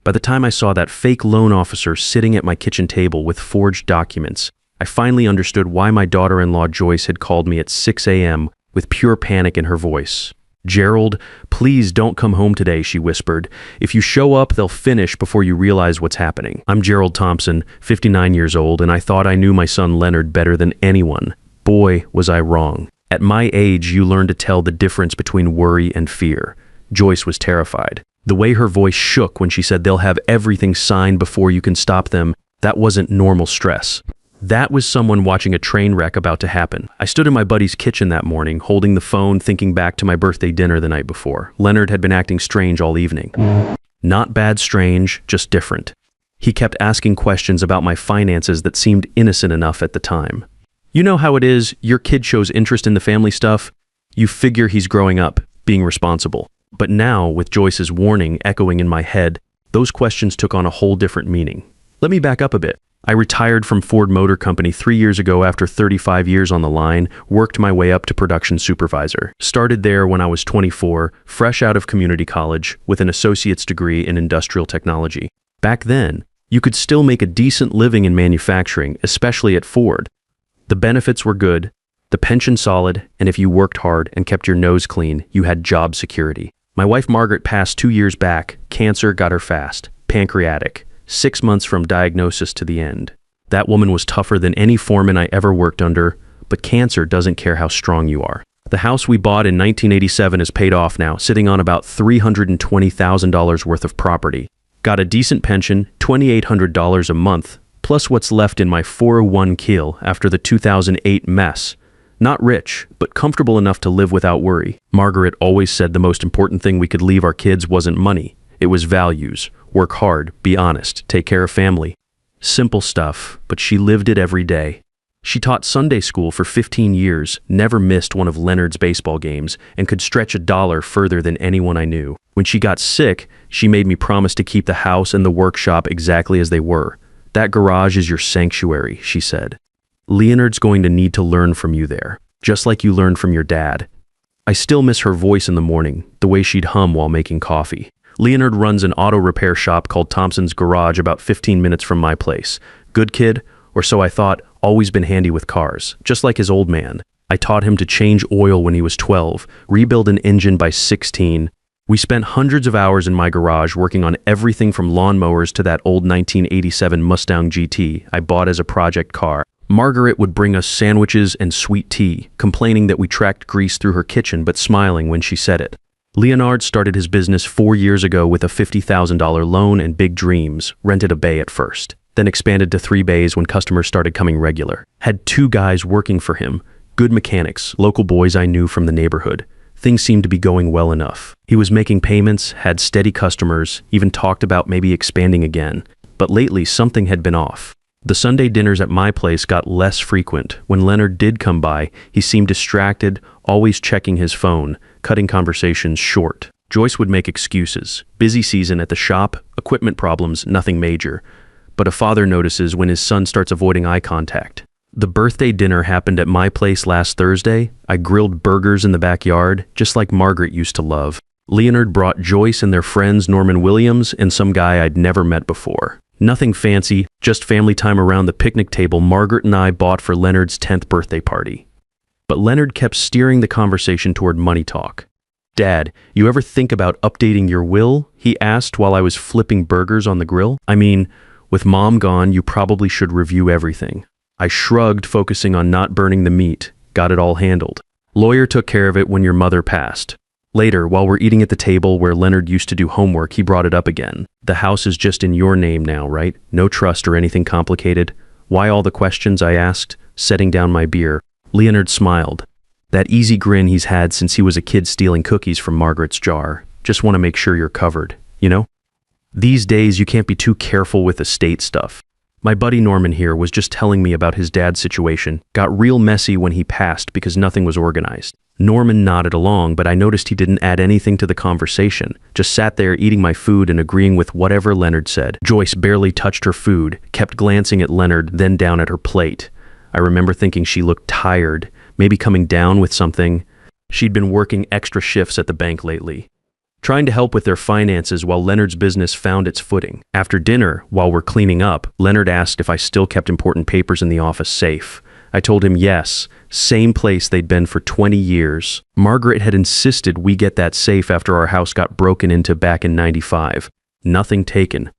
By the time I saw that fake loan officer sitting at my kitchen table with forged documents, I finally understood why my daughter-in-law Joyce had called me at 6 a.m. with pure panic in her voice. "Gerald, please don't come home today," she whispered. "If you show up, they'll finish before you realize what's happening." I'm Gerald Thompson, 59 years old, and I thought I knew my son Leonard better than anyone. Boy, was I wrong. At my age, you learn to tell the difference between worry and fear. Joyce was terrified. The way her voice shook when she said they'll have everything signed before you can stop them, that wasn't normal stress. That was someone watching a train wreck about to happen. I stood in my buddy's kitchen that morning, holding the phone, thinking back to my birthday dinner the night before. Leonard had been acting strange all evening. Not bad strange, just different. He kept asking questions about my finances that seemed innocent enough at the time. You know how it is, your kid shows interest in the family stuff. You figure he's growing up, being responsible. But now, with Joyce's warning echoing in my head, those questions took on a whole different meaning. Let me back up a bit. I retired from Ford Motor Company 3 years ago after 35 years on the line, worked my way up to production supervisor. Started there when I was 24, fresh out of community college, with an associate's degree in industrial technology. Back then, you could still make a decent living in manufacturing, especially at Ford. The benefits were good, the pension solid, and if you worked hard and kept your nose clean, you had job security. My wife Margaret passed 2 years back. Cancer got her fast. Pancreatic. 6 months from diagnosis to the end. That woman was tougher than any foreman I ever worked under, but cancer doesn't care how strong you are. The house we bought in 1987 is paid off now, sitting on about $320,000 worth of property. Got a decent pension, $2,800 a month, plus what's left in my 401k after the 2008 mess. Not rich, but comfortable enough to live without worry. Margaret always said the most important thing we could leave our kids wasn't money. It was values. Work hard, be honest, take care of family. Simple stuff, but she lived it every day. She taught Sunday school for 15 years, never missed one of Leonard's baseball games, and could stretch a dollar further than anyone I knew. When she got sick, she made me promise to keep the house and the workshop exactly as they were. "That garage is your sanctuary," she said. "Leonard's going to need to learn from you there, just like you learned from your dad." I still miss her voice in the morning, the way she'd hum while making coffee. Leonard runs an auto repair shop called Thompson's Garage about 15 minutes from my place. Good kid, or so I thought, always been handy with cars, just like his old man. I taught him to change oil when he was 12, rebuild an engine by 16. We spent hundreds of hours in my garage working on everything from lawnmowers to that old 1987 Mustang GT I bought as a project car. Margaret would bring us sandwiches and sweet tea, complaining that we tracked grease through her kitchen but smiling when she said it. Leonard started his business 4 years ago with a $50,000 loan and big dreams, rented a bay at first, then expanded to 3 bays when customers started coming regular. Had 2 guys working for him, good mechanics, local boys I knew from the neighborhood. Things seemed to be going well enough. He was making payments, had steady customers, even talked about maybe expanding again. But lately, something had been off. The Sunday dinners at my place got less frequent. When Leonard did come by, he seemed distracted, always checking his phone, cutting conversations short. Joyce would make excuses. Busy season at the shop, equipment problems, nothing major. But a father notices when his son starts avoiding eye contact. The birthday dinner happened at my place last Thursday. I grilled burgers in the backyard, just like Margaret used to love. Leonard brought Joyce and their friends Norman Williams and some guy I'd never met before. Nothing fancy, just family time around the picnic table Margaret and I bought for Leonard's 10th birthday party. But Leonard kept steering the conversation toward money talk. "Dad, you ever think about updating your will?" he asked while I was flipping burgers on the grill. "I mean, with Mom gone, you probably should review everything." I shrugged, focusing on not burning the meat. Got it all handled. "Lawyer took care of it when your mother passed." Later, while we're eating at the table where Leonard used to do homework, he brought it up again. "The house is just in your name now, right? No trust or anything complicated?" "Why all the questions?" I asked, setting down my beer. Leonard smiled. That easy grin he's had since he was a kid stealing cookies from Margaret's jar. "Just want to make sure you're covered, you know? These days, you can't be too careful with estate stuff." My buddy Norman here was just telling me about his dad's situation. Got real messy when he passed because nothing was organized. Norman nodded along, but I noticed he didn't add anything to the conversation, just sat there eating my food and agreeing with whatever Leonard said. Joyce barely touched her food, kept glancing at Leonard, then down at her plate. I remember thinking she looked tired, maybe coming down with something. She'd been working extra shifts at the bank lately. trying to help with their finances while Leonard's business found its footing. After dinner, while we're cleaning up, Leonard asked if I still kept important papers in the office safe. I told him yes, same place they'd been for 20 years. Margaret had insisted we get that safe after our house got broken into back in '95. Nothing taken.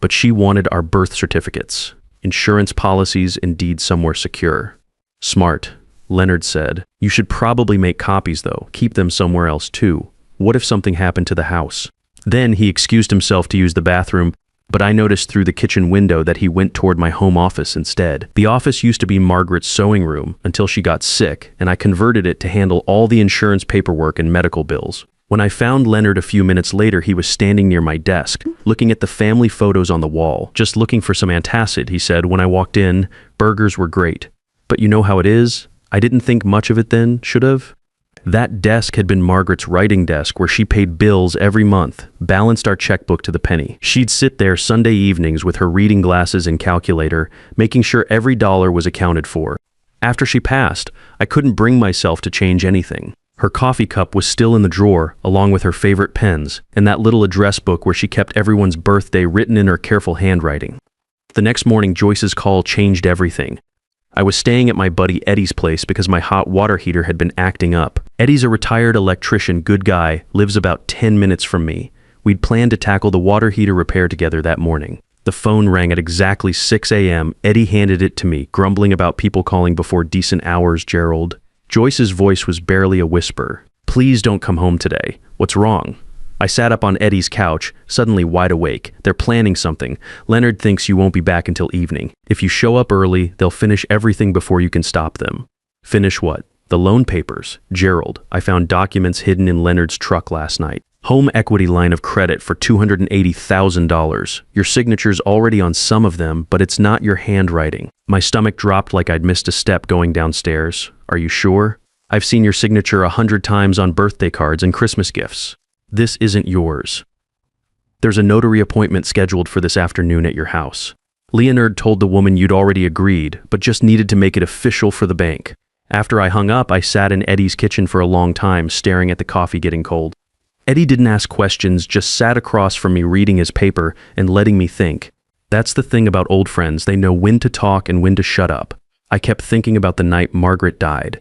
But she wanted our birth certificates, insurance policies, and deeds somewhere secure. Smart, Leonard said. You should probably make copies though, keep them somewhere else too. What if something happened to the house? Then he excused himself to use the bathroom, but I noticed through the kitchen window that he went toward my home office instead. The office used to be Margaret's sewing room until she got sick, and I converted it to handle all the insurance paperwork and medical bills. When I found Leonard a few minutes later, he was standing near my desk, looking at the family photos on the wall. Just looking for some antacid, he said. When I walked in, burgers were great. But you know how it is? I didn't think much of it then, should have? That desk had been Margaret's writing desk where she paid bills every month, balanced our checkbook to the penny. She'd sit there Sunday evenings with her reading glasses and calculator, making sure every dollar was accounted for. After she passed, I couldn't bring myself to change anything. Her coffee cup was still in the drawer, along with her favorite pens, and that little address book where she kept everyone's birthday written in her careful handwriting. The next morning, Joyce's call changed everything. I was staying at my buddy Eddie's place because my hot water heater had been acting up. Eddie's a retired electrician, good guy, lives about 10 minutes from me. We'd planned to tackle the water heater repair together that morning. The phone rang at exactly 6 a.m. Eddie handed it to me, grumbling about people calling before decent hours, Gerald. Joyce's voice was barely a whisper. Please don't come home today. What's wrong? I sat up on Eddie's couch, suddenly wide awake. They're planning something. Leonard thinks you won't be back until evening. If you show up early, they'll finish everything before you can stop them. Finish what? The loan papers. Gerald, I found documents hidden in Leonard's truck last night. Home equity line of credit for $280,000. Your signature's already on some of them, but it's not your handwriting. My stomach dropped like I'd missed a step going downstairs. Are you sure? I've seen your signature 100 times on birthday cards and Christmas gifts. This isn't yours. There's a notary appointment scheduled for this afternoon at your house. Leonard told the woman you'd already agreed, but just needed to make it official for the bank. After I hung up, I sat in Eddie's kitchen for a long time, staring at the coffee getting cold. Eddie didn't ask questions, just sat across from me reading his paper and letting me think. That's the thing about old friends, they know when to talk and when to shut up. I kept thinking about the night Margaret died.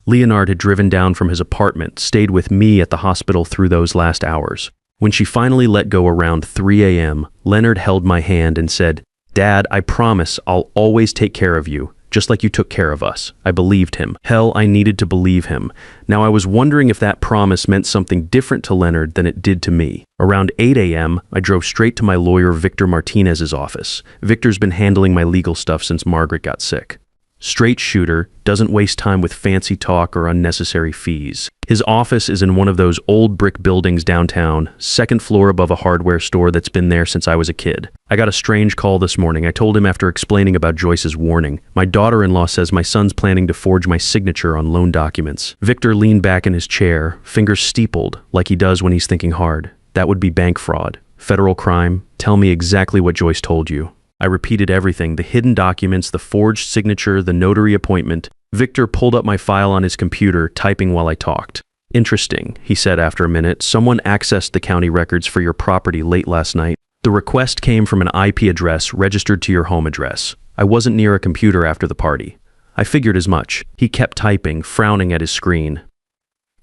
Leonard had driven down from his apartment, stayed with me at the hospital through those last hours. When she finally let go around 3 a.m., Leonard held my hand and said, Dad, I promise I'll always take care of you, just like you took care of us. I believed him. Hell, I needed to believe him. Now I was wondering if that promise meant something different to Leonard than it did to me. Around 8 a.m., I drove straight to my lawyer Victor Martinez's office. Victor's been handling my legal stuff since Margaret got sick. Straight shooter, doesn't waste time with fancy talk or unnecessary fees. His office is in one of those old brick buildings downtown, second floor above a hardware store that's been there since I was a kid. I got a strange call this morning. I told him after explaining about Joyce's warning. My daughter-in-law says my son's planning to forge my signature on loan documents. Victor leaned back in his chair, fingers steepled, like he does when he's thinking hard. That would be bank fraud. Federal crime. Tell me exactly what Joyce told you. I repeated everything, the hidden documents, the forged signature, the notary appointment. Victor pulled up my file on his computer, typing while I talked. Interesting, he said after a minute. Someone accessed the county records for your property late last night. The request came from an IP address registered to your home address. I wasn't near a computer after the party. I figured as much. He kept typing, frowning at his screen.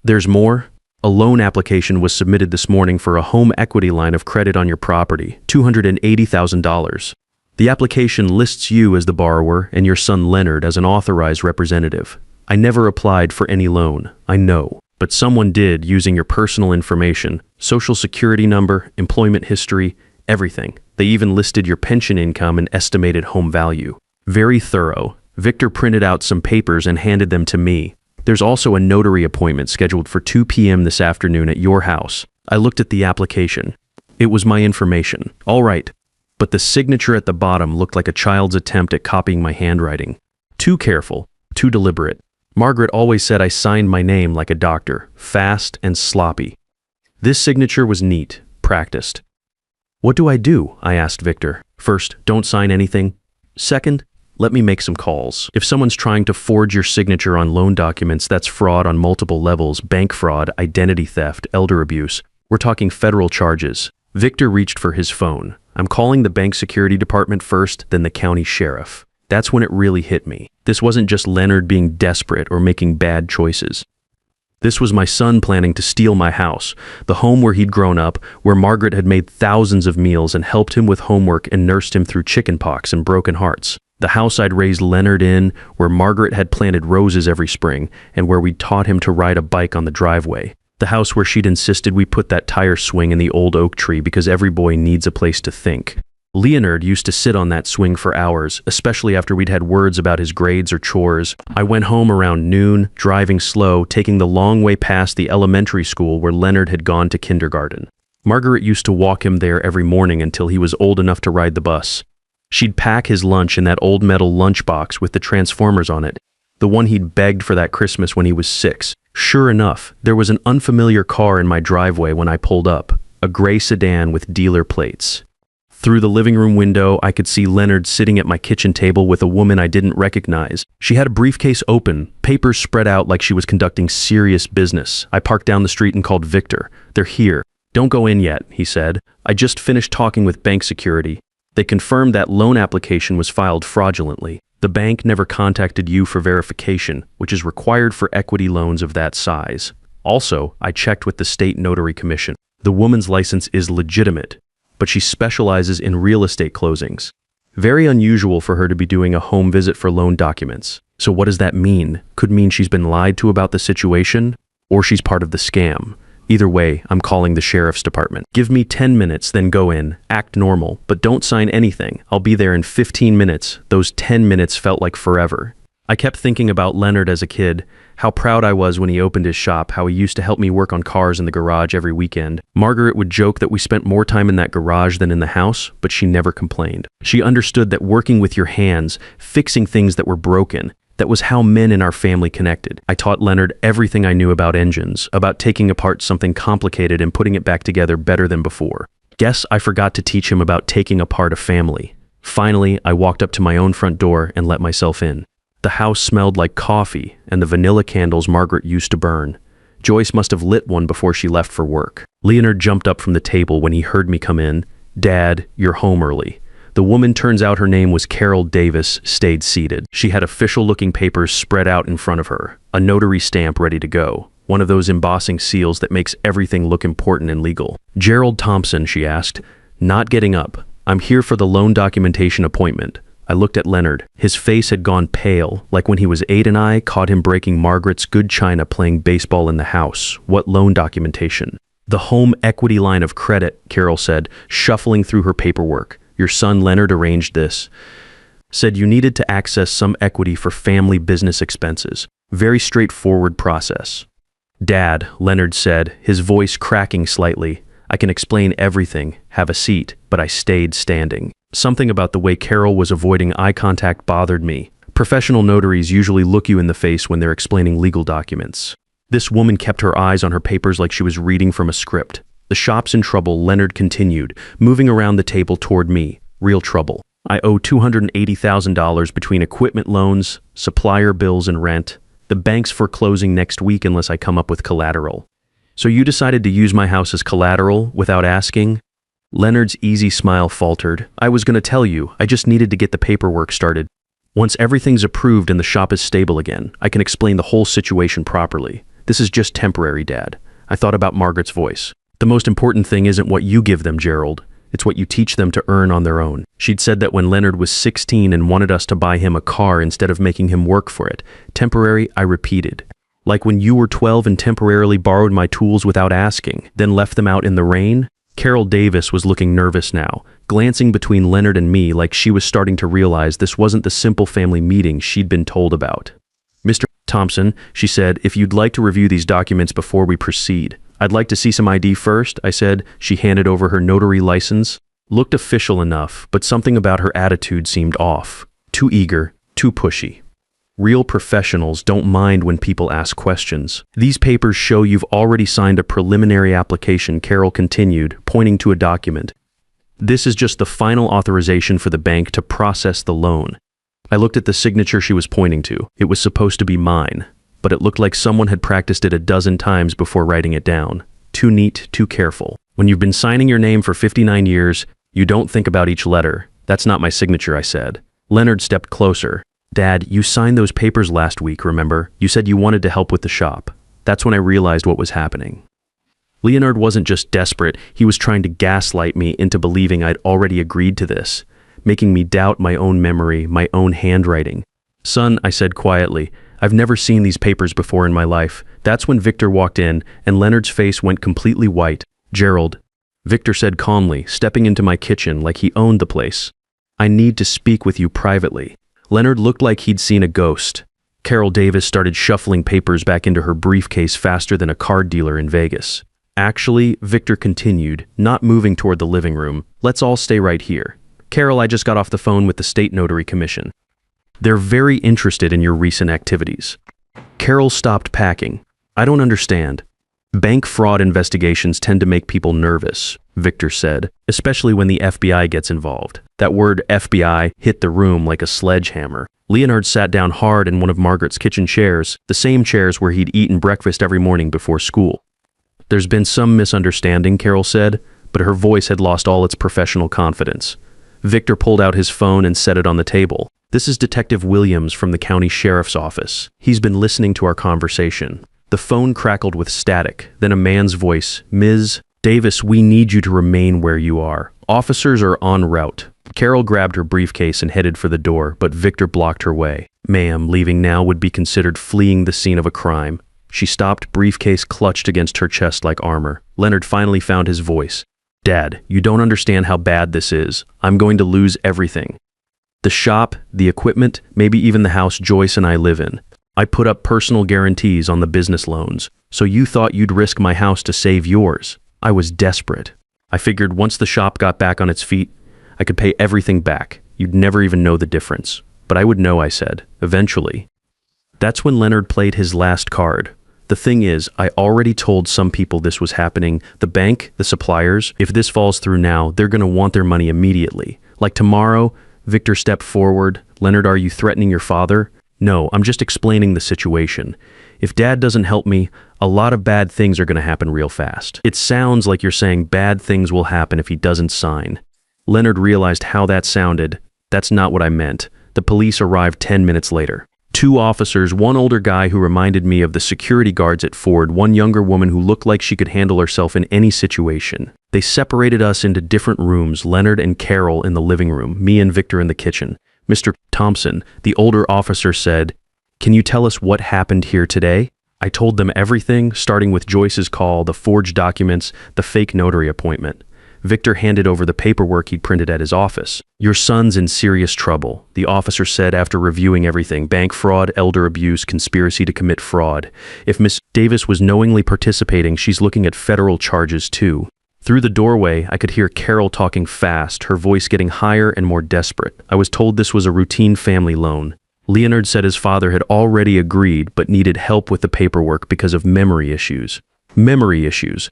There's more? A loan application was submitted this morning for a home equity line of credit on your property, $280,000. The application lists you as the borrower and your son Leonard as an authorized representative. I never applied for any loan, I know, but someone did using your personal information, social security number, employment history, everything. They even listed your pension income and estimated home value. Very thorough. Victor printed out some papers and handed them to me. There's also a notary appointment scheduled for 2 p.m. this afternoon at your house. I looked at the application. It was my information. All right. But the signature at the bottom looked like a child's attempt at copying my handwriting. Too careful, too deliberate. Margaret always said I signed my name like a doctor, fast and sloppy. This signature was neat, practiced. What do I do? I asked Victor. First, don't sign anything. Second, let me make some calls. If someone's trying to forge your signature on loan documents, that's fraud on multiple levels, bank fraud, identity theft, elder abuse. We're talking federal charges. Victor reached for his phone. I'm calling the bank security department first, then the county sheriff. That's when it really hit me. This wasn't just Leonard being desperate or making bad choices. This was my son planning to steal my house, the home where he'd grown up, where Margaret had made thousands of meals and helped him with homework and nursed him through chickenpox and broken hearts. The house I'd raised Leonard in, where Margaret had planted roses every spring, and where we'd taught him to ride a bike on the driveway. The house where she'd insisted we put that tire swing in the old oak tree because every boy needs a place to think. Leonard used to sit on that swing for hours, especially after we'd had words about his grades or chores. I went home around noon, driving slow, taking the long way past the elementary school where Leonard had gone to kindergarten. Margaret used to walk him there every morning until he was old enough to ride the bus. She'd pack his lunch in that old metal lunchbox with the Transformers on it, the one he'd begged for that Christmas when he was 6. Sure enough, there was an unfamiliar car in my driveway when I pulled up, a gray sedan with dealer plates. Through the living room window, I could see Leonard sitting at my kitchen table with a woman I didn't recognize. She had a briefcase open, papers spread out like she was conducting serious business. I parked down the street and called Victor. "They're here." "Don't go in yet," he said. "I just finished talking with bank security. They confirmed that loan application was filed fraudulently. The bank never contacted you for verification, which is required for equity loans of that size. Also, I checked with the state notary commission. The woman's license is legitimate, but she specializes in real estate closings. Very unusual for her to be doing a home visit for loan documents. So what does that mean? Could mean she's been lied to about the situation, or she's part of the scam. Either way, I'm calling the sheriff's department. Give me 10 minutes, then go in. Act normal, but don't sign anything. I'll be there in 15 minutes. Those 10 minutes felt like forever. I kept thinking about Leonard as a kid, how proud I was when he opened his shop, how he used to help me work on cars in the garage every weekend. Margaret would joke that we spent more time in that garage than in the house, but she never complained. She understood that working with your hands, fixing things that were broken, that was how men in our family connected. I taught Leonard everything I knew about engines, about taking apart something complicated and putting it back together better than before. Guess I forgot to teach him about taking apart a family. Finally, I walked up to my own front door and let myself in. The house smelled like coffee and the vanilla candles Margaret used to burn. Joyce must have lit one before she left for work. Leonard jumped up from the table when he heard me come in. "Dad, you're home early." The woman, turns out her name was Carol Davis, stayed seated. She had official-looking papers spread out in front of her, a notary stamp ready to go, one of those embossing seals that makes everything look important and legal. "Gerald Thompson," she asked. "Not getting up. I'm here for the loan documentation appointment." I looked at Leonard. His face had gone pale, like when he was 8 and I caught him breaking Margaret's good china playing baseball in the house. "What loan documentation?" "The home equity line of credit," Carol said, shuffling through her paperwork. "Your son Leonard arranged this. Said you needed to access some equity for family business expenses. Very straightforward process." "Dad," Leonard said, his voice cracking slightly. "I can explain everything. Have a seat." But I stayed standing. Something about the way Carol was avoiding eye contact bothered me. Professional notaries usually look you in the face when they're explaining legal documents. This woman kept her eyes on her papers like she was reading from a script. "The shop's in trouble," Leonard continued, moving around the table toward me. "Real trouble. I owe $280,000 between equipment loans, supplier bills, and rent. The bank's foreclosing next week unless I come up with collateral." "So you decided to use my house as collateral without asking?" Leonard's easy smile faltered. "I was going to tell you. I just needed to get the paperwork started. Once everything's approved and the shop is stable again, I can explain the whole situation properly. This is just temporary, Dad." I thought about Margaret's voice. "The most important thing isn't what you give them, Gerald. It's what you teach them to earn on their own." She'd said that when Leonard was 16 and wanted us to buy him a car instead of making him work for it. Temporary, I repeated. "Like when you were 12 and temporarily borrowed my tools without asking, then left them out in the rain?" Carol Davis was looking nervous now, glancing between Leonard and me like she was starting to realize this wasn't the simple family meeting she'd been told about. "Mr. Thompson," she said, "if you'd like to review these documents before we proceed." "I'd like to see some ID first," I said. She handed over her notary license. Looked official enough, but something about her attitude seemed off. Too eager, too pushy. Real professionals don't mind when people ask questions. "These papers show you've already signed a preliminary application," Carol continued, pointing to a document. "This is just the final authorization for the bank to process the loan." I looked at the signature she was pointing to. It was supposed to be mine, but it looked like someone had practiced it a dozen times before writing it down. too neat, too careful. When you've been signing your name for 59 years, you don't think about each letter. That's not my signature, I said. Leonard stepped closer. Dad, you signed those papers last week, remember? You said you wanted to help with the shop. That's when I realized what was happening. Leonard wasn't just desperate, he was trying to gaslight me into believing I'd already agreed to this, making me doubt my own memory, my own handwriting. Son, I said quietly, I've never seen these papers before in my life. That's when Victor walked in, and Leonard's face went completely white. Gerald, Victor said calmly, stepping into my kitchen like he owned the place. I need to speak with you privately. Leonard looked like he'd seen a ghost. Carol Davis started shuffling papers back into her briefcase faster than a card dealer in Vegas. Actually, Victor continued, not moving toward the living room. Let's all stay right here. Carol, I just got off the phone with the State Notary Commission. They're very interested in your recent activities. Carol stopped packing. I don't understand. Bank fraud investigations tend to make people nervous, Victor said, especially when the FBI gets involved. That word FBI hit the room like a sledgehammer. Leonard sat down hard in one of Margaret's kitchen chairs, the same chairs where he'd eaten breakfast every morning before school. There's been some misunderstanding, Carol said, but her voice had lost all its professional confidence. Victor pulled out his phone and set it on the table. This is Detective Williams from the county sheriff's office. He's been listening to our conversation. The phone crackled with static, then a man's voice. Ms. Davis, we need you to remain where you are. Officers are en route. Carol grabbed her briefcase and headed for the door, but Victor blocked her way. Ma'am, leaving now would be considered fleeing the scene of a crime. She stopped, briefcase clutched against her chest like armor. Leonard finally found his voice. Dad, you don't understand how bad this is. I'm going to lose everything. The shop, the equipment, maybe even the house Joyce and I live in. I put up personal guarantees on the business loans, so you thought you'd risk my house to save yours. I was desperate. I figured once the shop got back on its feet, I could pay everything back. You'd never even know the difference. But I would know, I said, eventually. That's when Leonard played his last card. The thing is, I already told some people this was happening. The bank, the suppliers, if this falls through now, they're going to want their money immediately. Like tomorrow, Victor stepped forward. Leonard, are you threatening your father? No, I'm just explaining the situation. If Dad doesn't help me, a lot of bad things are going to happen real fast. It sounds like you're saying bad things will happen if he doesn't sign. Leonard realized how that sounded. That's not what I meant. The police arrived 10 minutes later. 2 officers, one older guy who reminded me of the security guards at Ford, one younger woman who looked like she could handle herself in any situation. They separated us into different rooms, Leonard and Carol in the living room, me and Victor in the kitchen. Mr. Thompson, the older officer, said, "Can you tell us what happened here today?" I told them everything, starting with Joyce's call, the forged documents, the fake notary appointment. Victor handed over the paperwork he'd printed at his office. Your son's in serious trouble, the officer said after reviewing everything. Bank fraud, elder abuse, conspiracy to commit fraud. If Miss Davis was knowingly participating, she's looking at federal charges too. Through the doorway, I could hear Carol talking fast, her voice getting higher and more desperate. I was told this was a routine family loan. Leonard said his father had already agreed but needed help with the paperwork because of memory issues. Memory issues.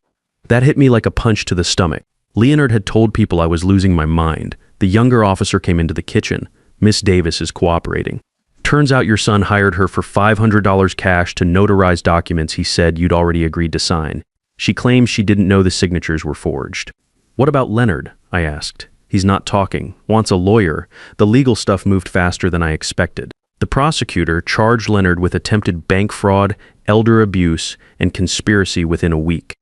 That hit me like a punch to the stomach. Leonard had told people I was losing my mind. The younger officer came into the kitchen. Miss Davis is cooperating. Turns out your son hired her for $500 cash to notarize documents he said you'd already agreed to sign. She claims she didn't know the signatures were forged. What about Leonard? I asked. He's not talking. Wants a lawyer. The legal stuff moved faster than I expected. The prosecutor charged Leonard with attempted bank fraud, elder abuse, and conspiracy within a week.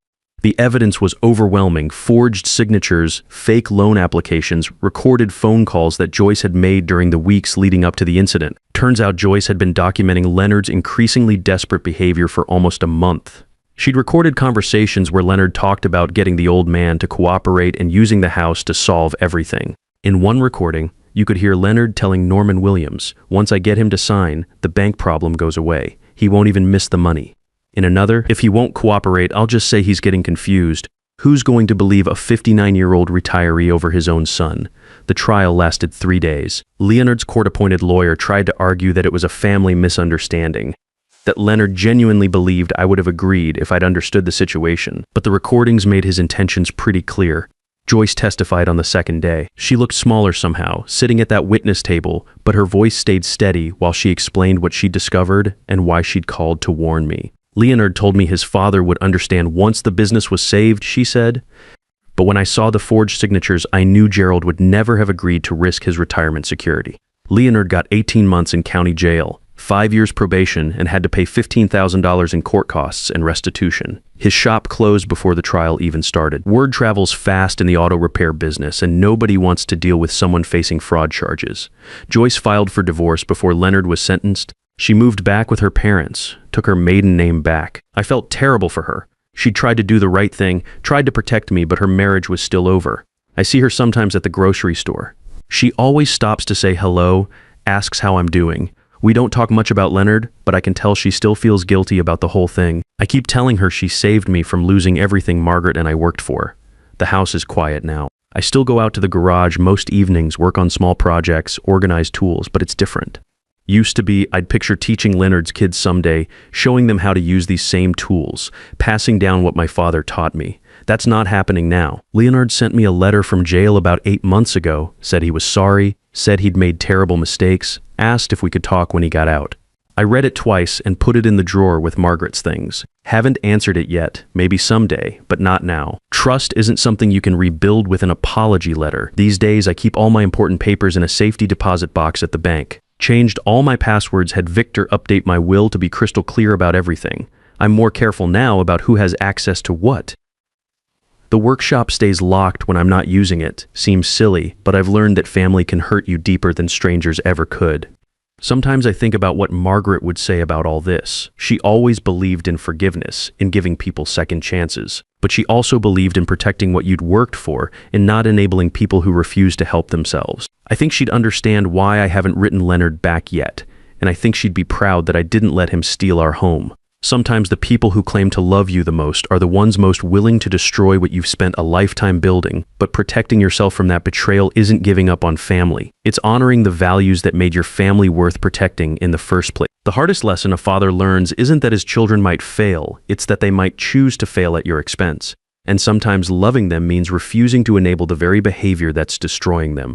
The evidence was overwhelming: forged signatures, fake loan applications, recorded phone calls that Joyce had made during the weeks leading up to the incident. Turns out Joyce had been documenting Leonard's increasingly desperate behavior for almost a month. She'd recorded conversations where Leonard talked about getting the old man to cooperate and using the house to solve everything. In one recording, you could hear Leonard telling Norman Williams, "Once I get him to sign, the bank problem goes away. He won't even miss the money." In another, "If he won't cooperate, I'll just say he's getting confused. Who's going to believe a 59-year-old retiree over his own son?" The trial lasted 3 days. Leonard's court-appointed lawyer tried to argue that it was a family misunderstanding, that Leonard genuinely believed I would have agreed if I'd understood the situation, but the recordings made his intentions pretty clear. Joyce testified on the second day. She looked smaller somehow, sitting at that witness table, but her voice stayed steady while she explained what she'd discovered and why she'd called to warn me. Leonard told me his father would understand once the business was saved, she said. But when I saw the forged signatures, I knew Gerald would never have agreed to risk his retirement security. Leonard got 18 months in county jail, 5 years probation, and had to pay $15,000 in court costs and restitution. His shop closed before the trial even started. Word travels fast in the auto repair business, and nobody wants to deal with someone facing fraud charges. Joyce filed for divorce before Leonard was sentenced. She moved back with her parents, took her maiden name back. I felt terrible for her. She tried to do the right thing, tried to protect me, but her marriage was still over. I see her sometimes at the grocery store. She always stops to say hello, asks how I'm doing. We don't talk much about Leonard, but I can tell she still feels guilty about the whole thing. I keep telling her she saved me from losing everything Margaret and I worked for. The house is quiet now. I still go out to the garage most evenings, work on small projects, organize tools, but it's different. Used to be, I'd picture teaching Leonard's kids someday, showing them how to use these same tools, passing down what my father taught me. That's not happening now. Leonard sent me a letter from jail about 8 months ago, said he was sorry, said he'd made terrible mistakes, asked if we could talk when he got out. I read it twice and put it in the drawer with Margaret's things. Haven't answered it yet, maybe someday, but not now. Trust isn't something you can rebuild with an apology letter. These days, I keep all my important papers in a safety deposit box at the bank. Changed all my passwords, had Victor update my will to be crystal clear about everything. I'm more careful now about who has access to what. The workshop stays locked when I'm not using it. Seems silly, but I've learned that family can hurt you deeper than strangers ever could. Sometimes I think about what Margaret would say about all this. She always believed in forgiveness, in giving people second chances. But she also believed in protecting what you'd worked for and not enabling people who refuse to help themselves. I think she'd understand why I haven't written Leonard back yet, and I think she'd be proud that I didn't let him steal our home. Sometimes the people who claim to love you the most are the ones most willing to destroy what you've spent a lifetime building, but protecting yourself from that betrayal isn't giving up on family. It's honoring the values that made your family worth protecting in the first place. The hardest lesson a father learns isn't that his children might fail, it's that they might choose to fail at your expense. And sometimes loving them means refusing to enable the very behavior that's destroying them.